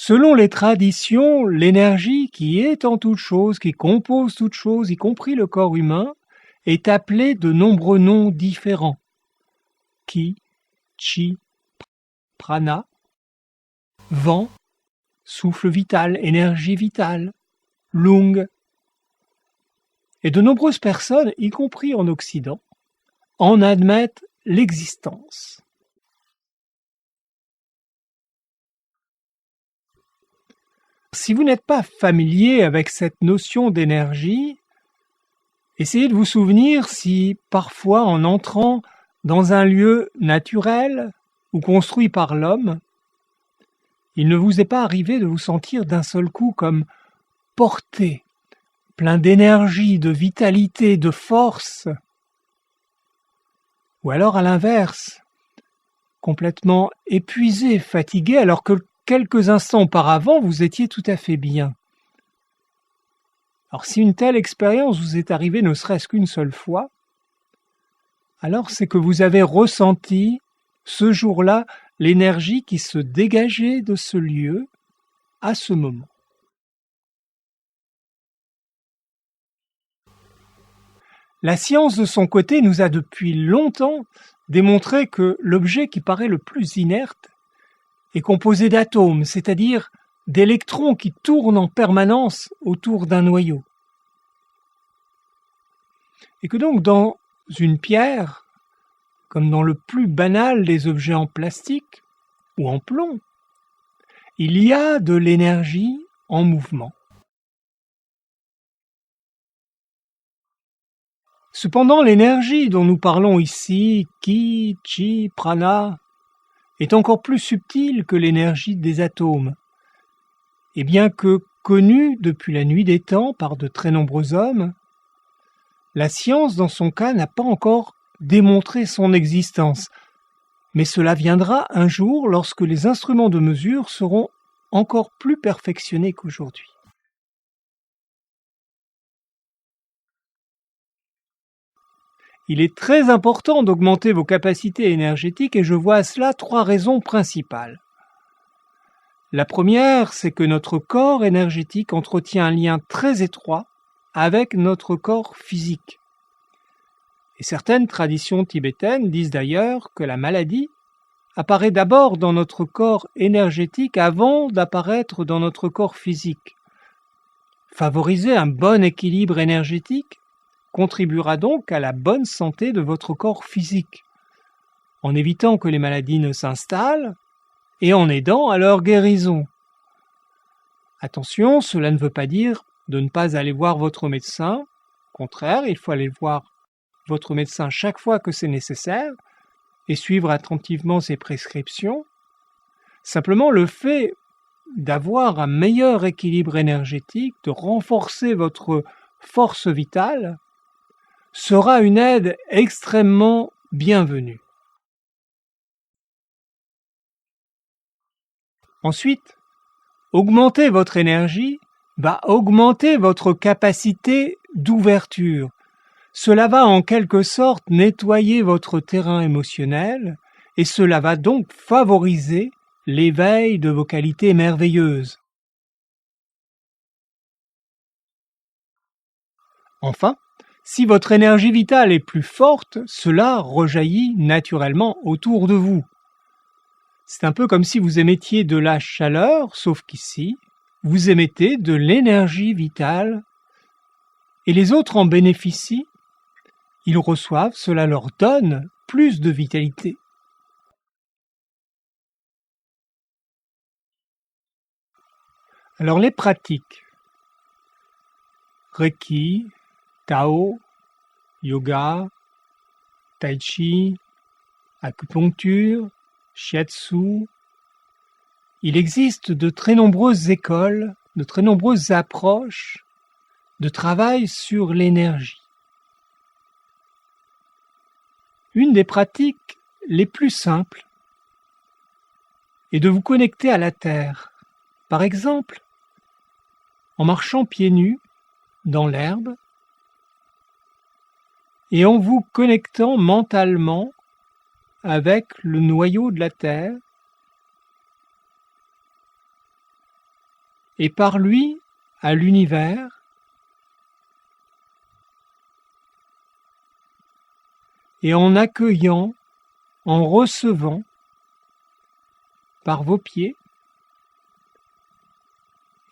Selon les traditions, l'énergie qui est en toute chose, qui compose toute chose, y compris le corps humain, est appelée de nombreux noms différents. Ki, chi, prana, vent, souffle vital, énergie vitale, lung. Et de nombreuses personnes, y compris en Occident, en admettent l'existence. Si vous n'êtes pas familier avec cette notion d'énergie, essayez de vous souvenir si parfois en entrant dans un lieu naturel ou construit par l'homme, il ne vous est pas arrivé de vous sentir d'un seul coup comme porté, plein d'énergie, de vitalité, de force, ou alors à l'inverse, complètement épuisé, fatigué, alors que quelques instants auparavant, vous étiez tout à fait bien. Alors si une telle expérience vous est arrivée ne serait-ce qu'une seule fois, alors c'est que vous avez ressenti ce jour-là l'énergie qui se dégageait de ce lieu à ce moment. La science, de son côté, nous a depuis longtemps démontré que l'objet qui paraît le plus inerte est composé d'atomes, c'est-à-dire d'électrons qui tournent en permanence autour d'un noyau. Et que donc dans une pierre, comme dans le plus banal des objets en plastique ou en plomb, il y a de l'énergie en mouvement. Cependant, l'énergie dont nous parlons ici, ki, chi, prana, est encore plus subtile que l'énergie des atomes. Et bien que connue depuis la nuit des temps par de très nombreux hommes, la science, dans son cas, n'a pas encore démontré son existence. Mais cela viendra un jour lorsque les instruments de mesure seront encore plus perfectionnés qu'aujourd'hui. Il est très important d'augmenter vos capacités énergétiques et je vois à cela 3 raisons principales. La première, c'est que notre corps énergétique entretient un lien très étroit avec notre corps physique. Et certaines traditions tibétaines disent d'ailleurs que la maladie apparaît d'abord dans notre corps énergétique avant d'apparaître dans notre corps physique. Favoriser un bon équilibre énergétique contribuera donc à la bonne santé de votre corps physique, en évitant que les maladies ne s'installent et en aidant à leur guérison. Attention, cela ne veut pas dire de ne pas aller voir votre médecin. Au contraire, il faut aller voir votre médecin chaque fois que c'est nécessaire et suivre attentivement ses prescriptions. Simplement, le fait d'avoir un meilleur équilibre énergétique, de renforcer votre force vitale, sera une aide extrêmement bienvenue. Ensuite, augmenter votre énergie va augmenter votre capacité d'ouverture. Cela va en quelque sorte nettoyer votre terrain émotionnel et cela va donc favoriser l'éveil de vos qualités merveilleuses. Enfin, si votre énergie vitale est plus forte, cela rejaillit naturellement autour de vous. C'est un peu comme si vous émettiez de la chaleur, sauf qu'ici, vous émettez de l'énergie vitale et les autres en bénéficient, ils reçoivent, cela leur donne plus de vitalité. Alors les pratiques, Reiki, Tao, Yoga, Tai Chi, acupuncture, Shiatsu. Il existe de très nombreuses écoles, de très nombreuses approches de travail sur l'énergie. Une des pratiques les plus simples est de vous connecter à la terre. Par exemple, en marchant pieds nus dans l'herbe et en vous connectant mentalement avec le noyau de la terre et par lui à l'univers, et en accueillant, en recevant par vos pieds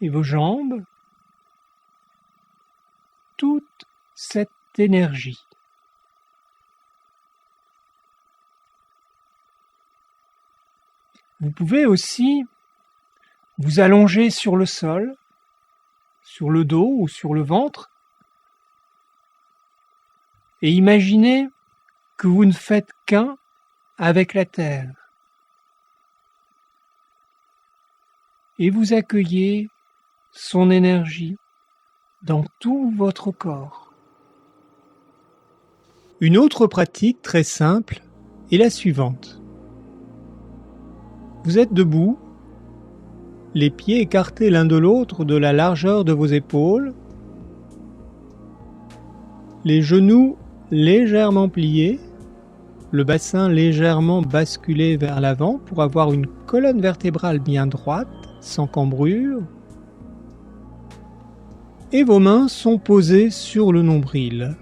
et vos jambes toute cette énergie. Vous pouvez aussi vous allonger sur le sol, sur le dos ou sur le ventre, et imaginer que vous ne faites qu'un avec la terre. Et vous accueillez son énergie dans tout votre corps. Une autre pratique très simple est la suivante. Vous êtes debout, les pieds écartés l'un de l'autre de la largeur de vos épaules, les genoux légèrement pliés, le bassin légèrement basculé vers l'avant pour avoir une colonne vertébrale bien droite, sans cambrure, et vos mains sont posées sur le nombril.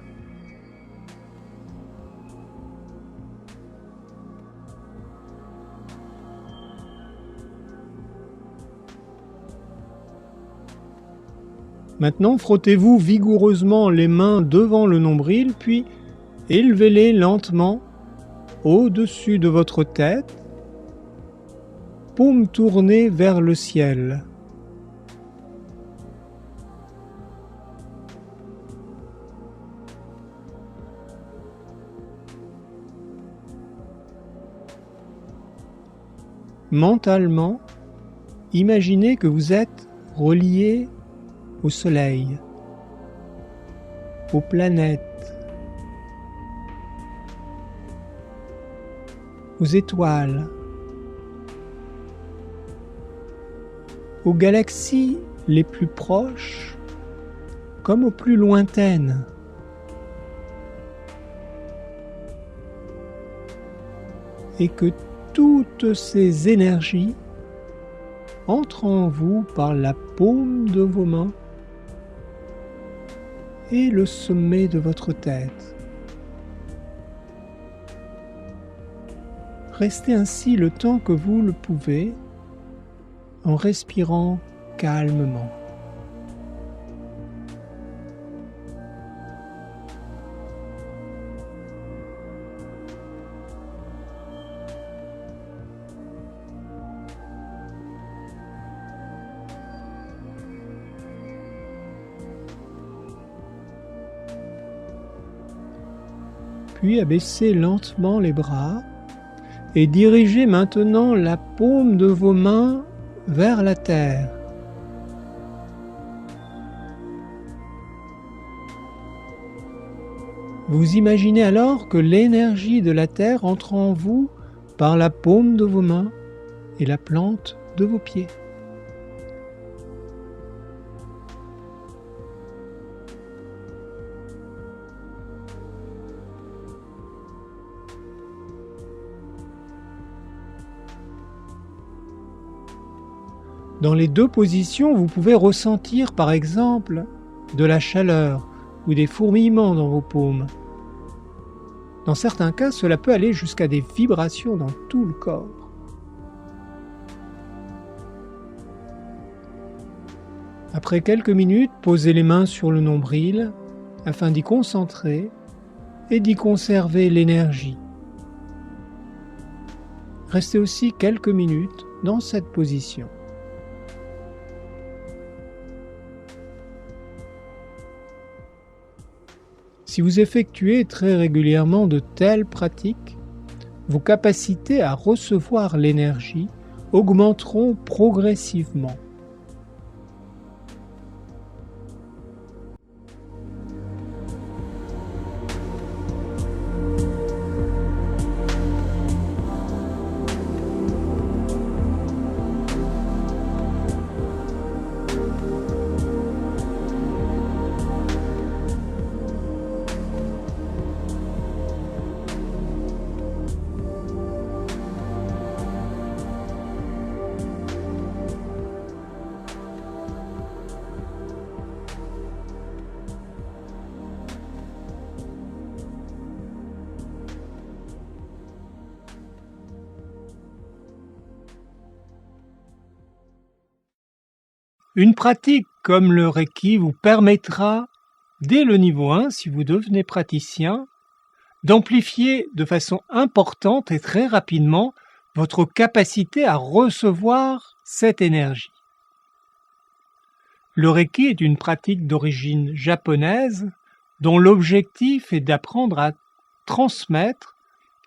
Maintenant, frottez-vous vigoureusement les mains devant le nombril, puis élevez-les lentement au-dessus de votre tête, paume tournée vers le ciel. Mentalement, imaginez que vous êtes relié au soleil, aux planètes, aux étoiles, aux galaxies les plus proches comme aux plus lointaines. Et que toutes ces énergies entrent en vous par la paume de vos mains et le sommet de votre tête. Restez ainsi le temps que vous le pouvez en respirant calmement. Puis abaissez lentement les bras et dirigez maintenant la paume de vos mains vers la terre. Vous imaginez alors que l'énergie de la terre entre en vous par la paume de vos mains et la plante de vos pieds. Dans les deux positions, vous pouvez ressentir par exemple de la chaleur ou des fourmillements dans vos paumes. Dans certains cas, cela peut aller jusqu'à des vibrations dans tout le corps. Après quelques minutes, posez les mains sur le nombril afin d'y concentrer et d'y conserver l'énergie. Restez aussi quelques minutes dans cette position. Si vous effectuez très régulièrement de telles pratiques, vos capacités à recevoir l'énergie augmenteront progressivement. Une pratique comme le Reiki vous permettra, dès le niveau 1, si vous devenez praticien, d'amplifier de façon importante et très rapidement votre capacité à recevoir cette énergie. Le Reiki est une pratique d'origine japonaise dont l'objectif est d'apprendre à transmettre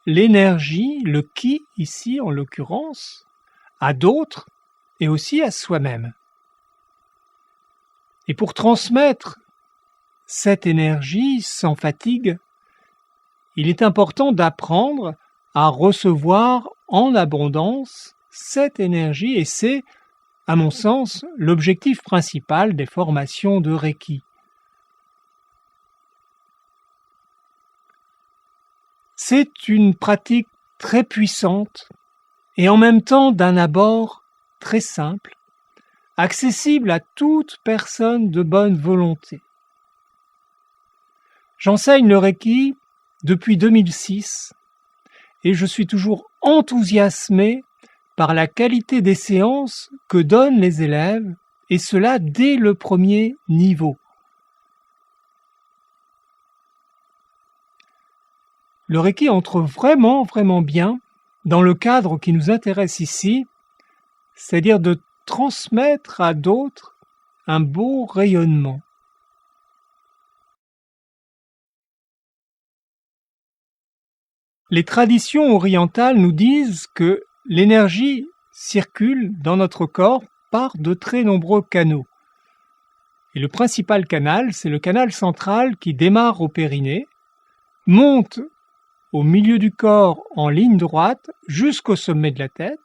l'énergie, le ki ici en l'occurrence, à d'autres et aussi à soi-même. Et pour transmettre cette énergie sans fatigue, il est important d'apprendre à recevoir en abondance cette énergie et c'est, à mon sens, l'objectif principal des formations de Reiki. C'est une pratique très puissante et en même temps d'un abord très simple, accessible à toute personne de bonne volonté. J'enseigne le Reiki depuis 2006 et je suis toujours enthousiasmé par la qualité des séances que donnent les élèves et cela dès le premier niveau. Le Reiki entre vraiment bien dans le cadre qui nous intéresse ici, c'est-à-dire de transmettre à d'autres un beau rayonnement. Les traditions orientales nous disent que l'énergie circule dans notre corps par de très nombreux canaux. Et le principal canal, c'est le canal central qui démarre au périnée, monte au milieu du corps en ligne droite jusqu'au sommet de la tête.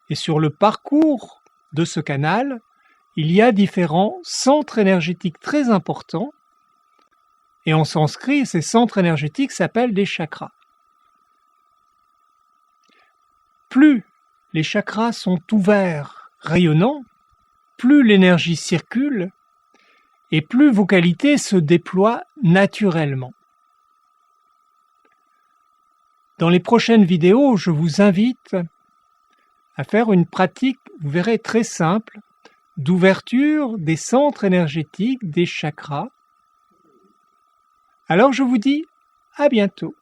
Et sur le parcours de ce canal, il y a différents centres énergétiques très importants. Et en sanskrit, ces centres énergétiques s'appellent des chakras. Plus les chakras sont ouverts, rayonnants, plus l'énergie circule et plus vos qualités se déploient naturellement. Dans les prochaines vidéos, je vous invite à faire une pratique, vous verrez, très simple, d'ouverture des centres énergétiques, des chakras. Alors je vous dis à bientôt.